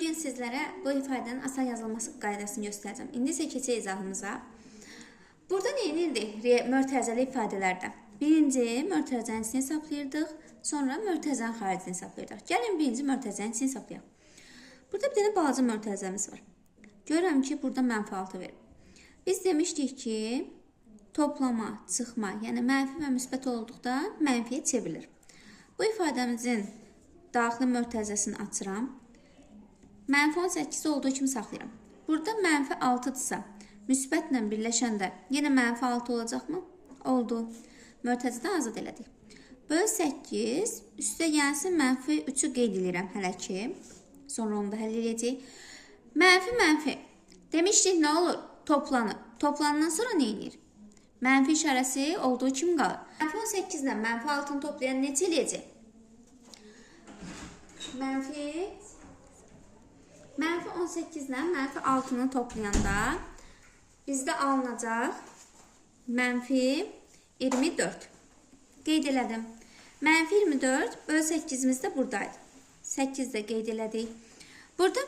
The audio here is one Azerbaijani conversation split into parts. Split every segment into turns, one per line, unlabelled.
Bugün sizlərə bu ifadənin asan yazılması qaydasını göstərəcəm. İndi isə keçək izahımıza. Burada nə edirdik mötərizəli ifadələrdə? Birinci mötərizənin içini hesablayırdıq, sonra mötərizənin xaricini hesablayırdıq. Gəlin birinci mötərizənin içini hesablayaq. Burada bir dənə balaca mötərizəmiz var. Görürəm ki, burada -6 verir. Biz demişdik ki, toplama, çıxma, yəni mənfi və müsbət olduqda mənfiyə çevrilir. Bu ifadəmizin daxili mötərizəsini açıram. -18 olduğu kimi saxlayıram. Burada -6-dırsa, müsbətlə birləşəndə yenə -6 olacaqmı? Oldu. Mötərizədən azad elədik. Böl 8, üstə gəlsin -3-ü qeyd edirəm hələ ki. Sonra onu da həll edəcəyik. Mənfi. Demişdik nə olur? Toplanır. Toplandan sonra nə edir? Mənfi işarəsi olduğu kimi qalır. -18 ilə -6-nı toplayan necə eləyəcək? -18 ilə -6-nı toplayanda bizdə alınacaq -24. Qeyd elədim. -24 böl 8-imiz də buradaydı. 8 də qeyd elədik. Burada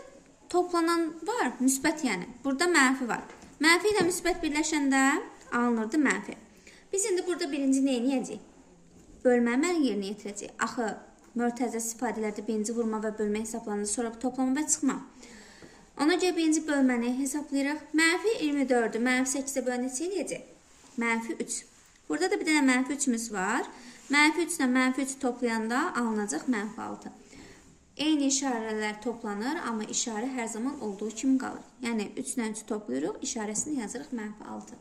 toplanan var, müsbət yəni. Burada mənfi var. Mənfi ilə müsbət birləşəndə alınırdı mənfi. Biz indi burada birinci nə edəcəyik? Bölmə əməlini yerinə yetirəcəyik. Axı mötərizəsi ifadələrdə birinci vurma və bölmə hesablanır, sonra toplama və çıxma. Ona görə birinci bölməni hesablayırıq. -24-ü -8-ə böl neçə eləyəcək? -3. Burada da bir dənə -3-ümüz var. -3 ilə -3 toplayanda alınacaq -6. Eyni işarələr toplanır, amma işarə hər zaman olduğu kimi qalır. Yəni 3 ilə 3 toplayırıq, işarəsini yazırıq -6.